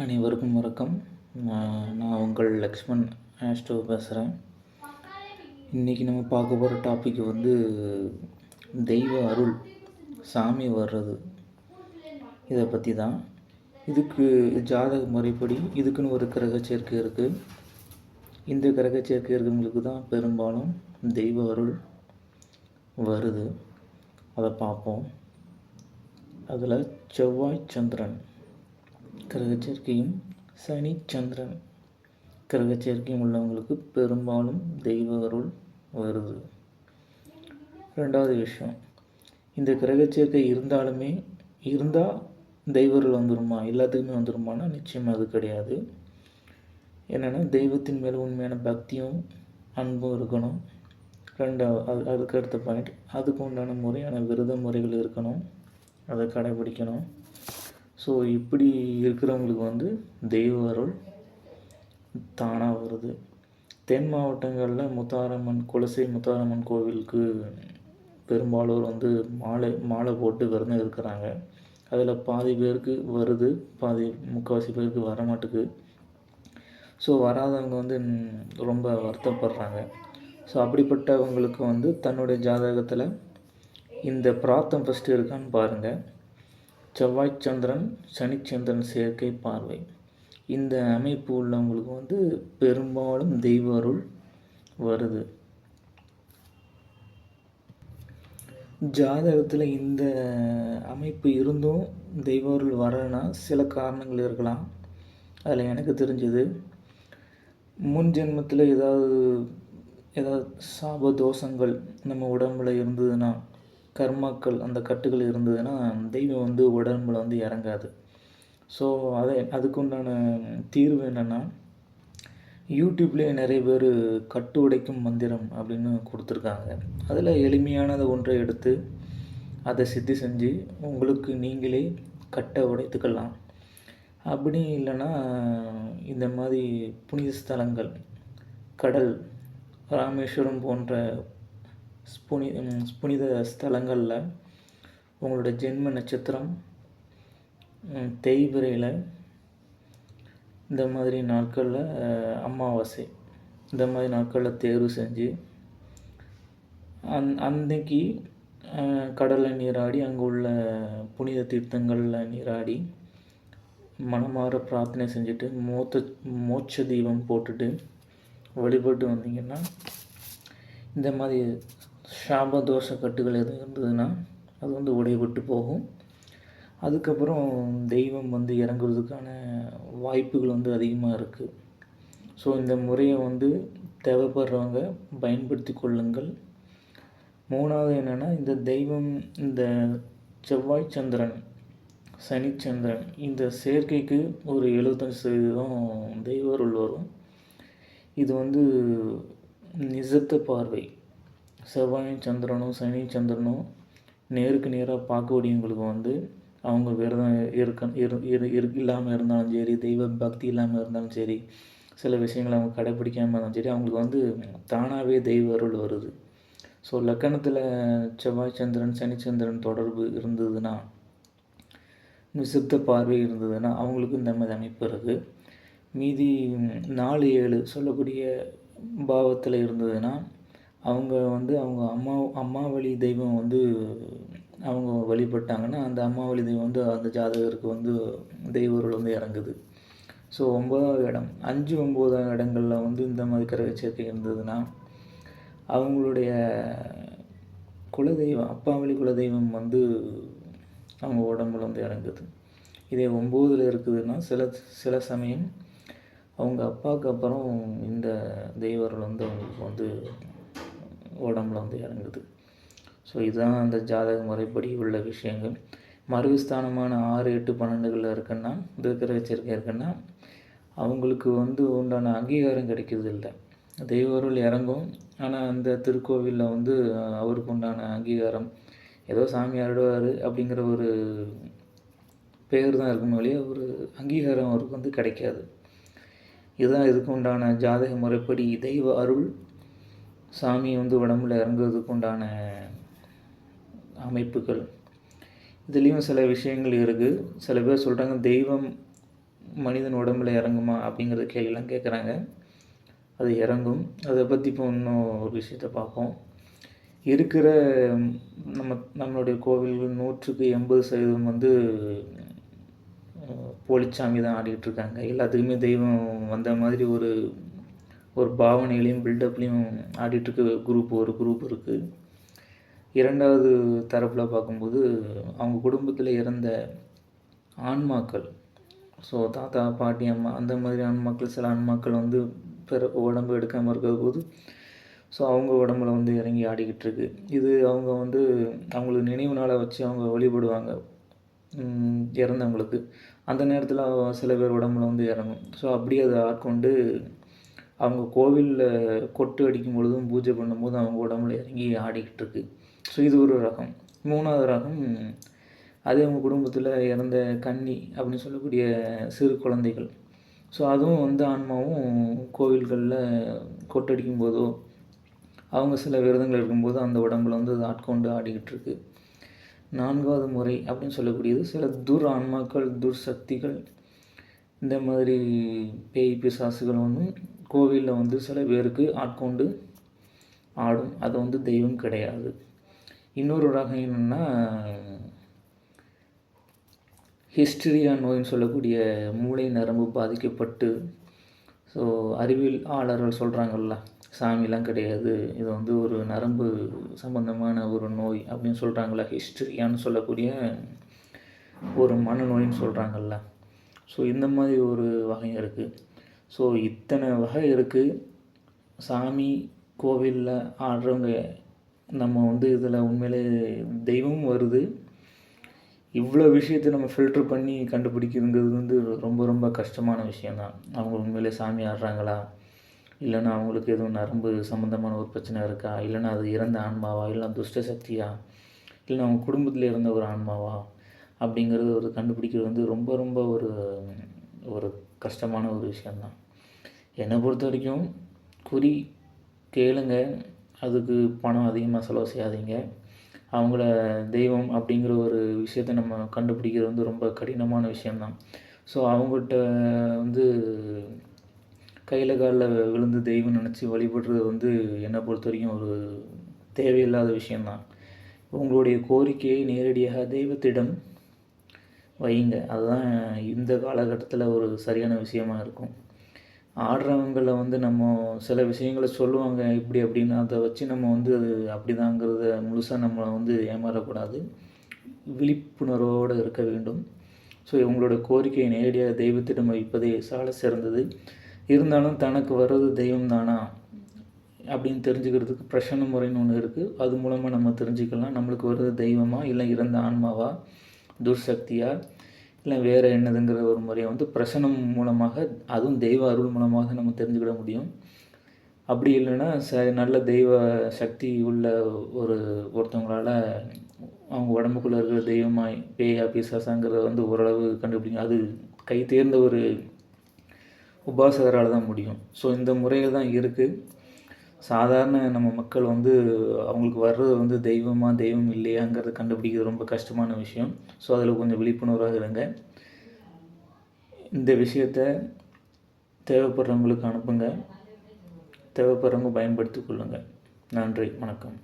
அனைவருக்கும் வணக்கம். நான் உங்கள் லக்ஷ்மண் ஆஸ்ட்ரோ பேசுகிறேன். இன்றைக்கி நம்ம பார்க்க போகிற டாபிக் வந்து தெய்வ அருள், சாமி வர்றது, இதை பற்றி தான். இதுக்கு ஜாதக முறைப்படி இதுக்குன்னு ஒரு கிரக சேர்க்கை இருக்குது. இந்த கிரக சேர்க்கை இருக்கிறவங்களுக்கு தான் பெரும்பாலும் தெய்வ அருள் வருது. அதை பார்ப்போம். அதில் செவ்வாய் சந்திரன் கிரக சேர்க்கையும் சனி சந்திரன் கிரக சேர்க்கையும் உள்ளவங்களுக்கு பெரும்பாலும் தெய்வ அருள் வருது. ரெண்டாவது விஷயம், இந்த கிரக சேர்க்கை இருந்தால் தெய்வ அருள் வந்துருமா, எல்லாத்துக்குமே வந்துருமானா நிச்சயமாக அது கிடையாது. என்னென்னா, தெய்வத்தின் மேல் உண்மையான பக்தியும் அன்பும் இருக்கணும். அதுக்கு அடுத்த பாயிண்ட், அதுக்கு உண்டான முறையான விரத முறைகள் இருக்கணும், அதை கடைபிடிக்கணும். ஸோ இப்படி இருக்கிறவங்களுக்கு வந்து தெய்வ அருள் தானாக வருது. தென் மாவட்டங்களில் குலசை முத்தாரம்மன் கோவிலுக்கு பெரும்பாலோர் வந்து மாலை போட்டு விரதம் இருக்கிறாங்க. அதில் பாதி பேருக்கு வருது, முக்கால்வாசி பேருக்கு வர மாட்டுக்கு. ஸோ வராதவங்க வந்து ரொம்ப வருத்தப்படுறாங்க. ஸோ அப்படிப்பட்டவங்களுக்கு வந்து தன்னுடைய ஜாதகத்தில் இந்த பிராப்தம் ஃபஸ்ட்டு இருக்கான்னு பாருங்கள். செவ்வாய் சந்திரன் சனிச்சந்திரன் சேர்க்கை பார்வை, இந்த அமைப்பு உள்ளவங்களுக்கு வந்து பெரும்பாலும் தெய்வ அருள் வருது. ஜாதகத்தில் இந்த அமைப்பு இருந்தும் தெய்வ அருள் வரலைன்னா சில காரணங்கள் இருக்கலாம். அதில் எனக்கு தெரிஞ்சது, முன் ஜென்மத்தில் ஏதாவது சாப தோஷங்கள் நம்ம உடம்புல இருந்ததுன்னா, கர்மாக்கள், அந்த கட்டுகள் இருந்ததுன்னா தெய்வம் வந்து உடம்புல வந்து இறங்காது. ஸோ அதுக்குண்டான தீர்வு என்னென்னா, யூடியூப்லேயே நிறைய பேர் கட்டு உடைக்கும் மந்திரம் அப்படின்னு கொடுத்துருக்காங்க. அதில் எளிமையானதை ஒன்றை எடுத்து அதை சித்தி செஞ்சு உங்களுக்கு நீங்களே கட்டை உடைத்துக்கலாம். அப்படி இல்லைன்னா இந்த மாதிரி புனித ஸ்தலங்கள், கடல், ராமேஸ்வரம் போன்ற புனித ஸ்தலங்களில் உங்களோட ஜென்ம நட்சத்திரம், தேய்பிரையில், இந்த மாதிரி நாட்களில், அமாவாசை, இந்த மாதிரி நாட்களில் தேர்வு செஞ்சு அன்னைக்கு கடலில் நீராடி, அங்கே உள்ள புனித தீர்த்தங்களில் நீராடி மனமாற பிரார்த்தனை செஞ்சுட்டு மோட்ச தீபம் போட்டுட்டு வழிபட்டு வந்தீங்கன்னா இந்த மாதிரி சாபதோஷ கட்டுகள் எதுவும் இருந்ததுன்னா அது வந்து உடைபட்டு போகும். அதுக்கப்புறம் தெய்வம் வந்து இறங்குறதுக்கான வாய்ப்புகள் வந்து அதிகமாக இருக்குது. ஸோ இந்த முறையை வந்து தேவைப்படுறவங்க பயன்படுத்தி கொள்ளுங்கள். மூணாவது என்னென்னா, இந்த தெய்வம், இந்த செவ்வாய் சந்திரன் சனிச்சந்திரன் இந்த சேர்க்கைக்கு ஒரு 75% தெய்வ அருள் வரும். இது வந்து நிசப்த பார்வை. செவ்வாயும் சந்திரனும் சனி சந்திரனும் நேருக்கு நேராக பார்க்கக்கூடியவங்களுக்கு வந்து அவங்க விரதம் இல்லாமல் இருந்தாலும் சரி, தெய்வ பக்தி இல்லாமல் இருந்தாலும் சரி, சில விஷயங்களை அவங்க கடைப்பிடிக்காமல் இருந்தாலும் சரி, அவங்களுக்கு வந்து தானாகவே தெய்வ அருள் வருது. ஸோ லக்கணத்தில் செவ்வாய் சந்திரன் சனிச்சந்திரன் தொடர்பு இருந்ததுன்னா, நிசப்த பார்வை இருந்ததுன்னா அவங்களுக்கு இந்த மாதிரி அமைப்பு இருக்குது. மீதி 4-7 சொல்லக்கூடிய பாவத்தில் இருந்ததுன்னா அவங்க வந்து அவங்க அம்மாவளி தெய்வம் வந்து அவங்க வழிபட்டாங்கன்னா அந்த அம்மாவளி தெய்வம் வந்து அந்த ஜாதகருக்கு வந்து தெய்வ அருள் வந்து இறங்குது. ஸோ 9வது இடம், 5, 9ஆம் இடங்களில் வந்து இந்த மாதிரி கிரக சேர்க்கை இருந்ததுன்னா அவங்களுடைய குலதெய்வம், அப்பாவளி குலதெய்வம் வந்து அவங்க உடம்புல வந்து இறங்குது. இதே 9ல் இருக்குதுன்னா சில சமயம் அவங்க அப்பாவுக்கு அப்புறம் இந்த தெய்வ அருள் வந்து அவங்களுக்கு வந்து உடம்புல வந்து இறங்குது. ஸோ இதுதான் அந்த ஜாதக முறைப்படி உள்ள விஷயங்கள். மறுவிஸ்தானமான 6, 8, 12களில் இருக்குன்னா, இந்த கிரக சேர்க்கை இருக்குன்னா அவங்களுக்கு வந்து உண்டான அங்கீகாரம் கிடைக்கிறது இல்லை. தெய்வ அருள் இறங்கும், ஆனால் அந்த திருக்கோவிலில் வந்து அவருக்கு உண்டான அங்கீகாரம், ஏதோ சாமி அருடுவார் அப்படிங்கிற ஒரு பேர் தான் இருக்குமே ஒழிய ஒரு அங்கீகாரம் அவருக்கு வந்து கிடைக்காது. இதுதான் இதுக்கு உண்டான ஜாதக முறைப்படி தெய்வ அருள், சாமி வந்து உடம்புல இறங்குறதுக்கு உண்டான அமைப்புகள். இதுலேயும் சில விஷயங்கள் இருக்குது. சில பேர் சொல்கிறாங்க தெய்வம் மனிதன் உடம்புல இறங்குமா அப்படிங்கிற கேள்வியெல்லாம் கேட்குறாங்க. அது இறங்கும். அதை பற்றி இப்போ இன்னும் ஒரு விஷயத்தை பார்ப்போம். இருக்கிற நம்மளுடைய கோவில்கள் 100% வந்து போலிச்சாமி தான் ஆடிக்கிட்டுருக்காங்க. எல்லாத்துக்குமே தெய்வம் வந்த மாதிரி ஒரு பாவனைகளையும் பில்டப்லேயும் ஆடிட்டுருக்க ஒரு குரூப் இருக்குது. இரண்டாவது தரப்பில் பார்க்கும்போது அவங்க குடும்பத்தில் இறந்த ஆன்மாக்கள், ஸோ தாத்தா பாட்டி அம்மா அந்த மாதிரி ஆன்மாக்கள், சில ஆன்மாக்கள் வந்து உடம்பு எடுக்காமல் இருக்கிற போது ஸோ அவங்க உடம்புல வந்து இறங்கி ஆடிக்கிட்டு இருக்கு. இது அவங்க வந்து அவங்களுக்கு நினைவு நாளை வச்சு அவங்க வழிபடுவாங்க இறந்தவங்களுக்கு. அந்த நேரத்தில் சில பேர் உடம்புல வந்து இறங்கும். ஸோ அப்படியே அதை ஆட்கொண்டு அவங்க கோவிலில் கொட்டு அடிக்கும் பொழுதும் பூஜை பண்ணும்போது அவங்க உடம்புல இறங்கி ஆடிக்கிட்டு இருக்கு. ஸோ இது ஒரு ரகம். மூணாவது ரகம், அதே அவங்க குடும்பத்தில் இறந்த கன்னி அப்படின்னு சொல்லக்கூடிய சிறு குழந்தைகள். ஸோ அதுவும் வந்து ஆன்மாவும் கோவில்களில் கொட்டடிக்கும் போதோ அவங்க சில விரதங்கள் இருக்கும்போது அந்த உடம்புல வந்து அது ஆட்கொண்டு ஆடிக்கிட்டு இருக்கு. நான்காவது முறை அப்படின்னு சொல்லக்கூடியது சில ஆன்மாக்கள், சக்திகள், இந்த மாதிரி பேய் பிசாசுகள் வந்து கோவிலில் வந்து சில பேருக்கு ஆட்கொண்டு ஆடும். அது வந்து தெய்வம் கிடையாது. இன்னொரு ரகம் என்னென்னா ஹிஸ்டீரியா நோயின்னு சொல்லக்கூடிய மூளை நரம்பு பாதிக்கப்பட்டு, ஸோ அறிவியல் ஆளர்கள் சொல்கிறாங்கல்ல, சாமிலாம் கிடையாது, இது வந்து ஒரு நரம்பு சம்பந்தமான ஒரு நோய் அப்படின்னு சொல்கிறாங்கள, ஹிஸ்டீரியான்னு சொல்லக்கூடிய ஒரு மனநோயின்னு சொல்கிறாங்கல்ல. ஸோ இந்த மாதிரி ஒரு வகை இருக்குது. ஸோ இத்தனை வகை இருக்குது. சாமி கோவிலில் ஆடுறவங்க நம்ம வந்து இதில் உண்மையிலே தெய்வம் வருது. இவ்வளோ விஷயத்தை நம்ம ஃபில்ட்ரு பண்ணி கண்டுபிடிக்கிறதுங்கிறது வந்து ரொம்ப ரொம்ப கஷ்டமான விஷயந்தான். அவங்க உண்மையிலே சாமி ஆடுறாங்களா, இல்லைன்னா அவங்களுக்கு எதுவும் நரம்பு சம்மந்தமான ஒரு பிரச்சனை இருக்கா, இல்லைன்னா அது இறந்த ஆன்மாவா, இல்லைனா துஷ்ட சக்தியா, இல்லைன்னா அவங்க குடும்பத்தில் இருந்த ஒரு ஆன்மாவா அப்படிங்கிறது ஒரு கண்டுபிடிக்கிறது வந்து ரொம்ப ரொம்ப ஒரு கஷ்டமான ஒரு விஷயந்தான். என்னை பொறுத்த வரைக்கும் குறி கேளுங்க, அதுக்கு பணம் அதிகமாக செலவு செய்யாதீங்க. அவங்கள தெய்வம் அப்படிங்கிற ஒரு விஷயத்தை நம்ம கண்டுபிடிக்கிறது வந்து ரொம்ப கடினமான விஷயந்தான். ஸோ அவங்கள்ட்ட வந்து கையில் காலில் விழுந்து தெய்வம் நினச்சி வழிபடுறது வந்து என்னை பொறுத்த வரைக்கும் ஒரு தேவையில்லாத விஷயந்தான். உங்களுடைய கோரிக்கையை நேரடியாக தெய்வத்திடம் வைங்க. அதுதான் இந்த காலகட்டத்தில் ஒரு சரியான விஷயமாக இருக்கும். ஆடுறவங்கள வந்து நம்ம சில விஷயங்களை சொல்லுவாங்க இப்படி அப்படின்னு, அதை வச்சு நம்ம வந்து அது அப்படிதாங்கிறத முழுசாக நம்ம வந்து ஏமாறக்கூடாது. விழிப்புணர்வோடு இருக்க வேண்டும். ஸோ இவங்களோட கோரிக்கையை நேரடியாக தெய்வத்திடம் வைப்பதே சால சிறந்தது. இருந்தாலும் தனக்கு வர்றது தெய்வம் தானா அப்படின்னு தெரிஞ்சுக்கிறதுக்கு பிரசன்ன முறைன்னு ஒன்று இருக்குது. அது மூலமாக நம்ம தெரிஞ்சுக்கலாம் நம்மளுக்கு வர்றது தெய்வமா, இல்லை இறந்த ஆன்மாவா, துர்சக்தியா, இல்லை வேறு என்னதுங்கிற ஒரு முறையை வந்து பிரசனம் மூலமாக, அதுவும் தெய்வ அருள் மூலமாக நம்ம தெரிஞ்சுக்கிட முடியும். அப்படி இல்லைன்னா நல்ல தெய்வ சக்தி உள்ள ஒருத்தவங்களால் அவங்க உடம்புக்குள்ளே இருக்கிற தெய்வமாய் பேயா பிசாசாங்கிறத வந்து ஓரளவு கண்டுபிடிக்கும். அது கை தேர்ந்த ஒரு உபாசகரால் தான் முடியும். ஸோ இந்த முறைகள் தான் இருக்குது. சாதாரண நம்ம மக்கள் வந்து அவங்களுக்கு வர்றது வந்து தெய்வம் இல்லையாங்கிறத கண்டுபிடிக்கிறது ரொம்ப கஷ்டமான விஷயம். ஸோ அதில் கொஞ்சம் விழிப்புணர்வாக இருங்க. இந்த விஷயத்த தேவைப்படுறவங்களுக்கு அனுப்புங்க. தேவைப்படுறவங்க பயன்படுத்தி கொள்ளுங்கள். நன்றி, வணக்கம்.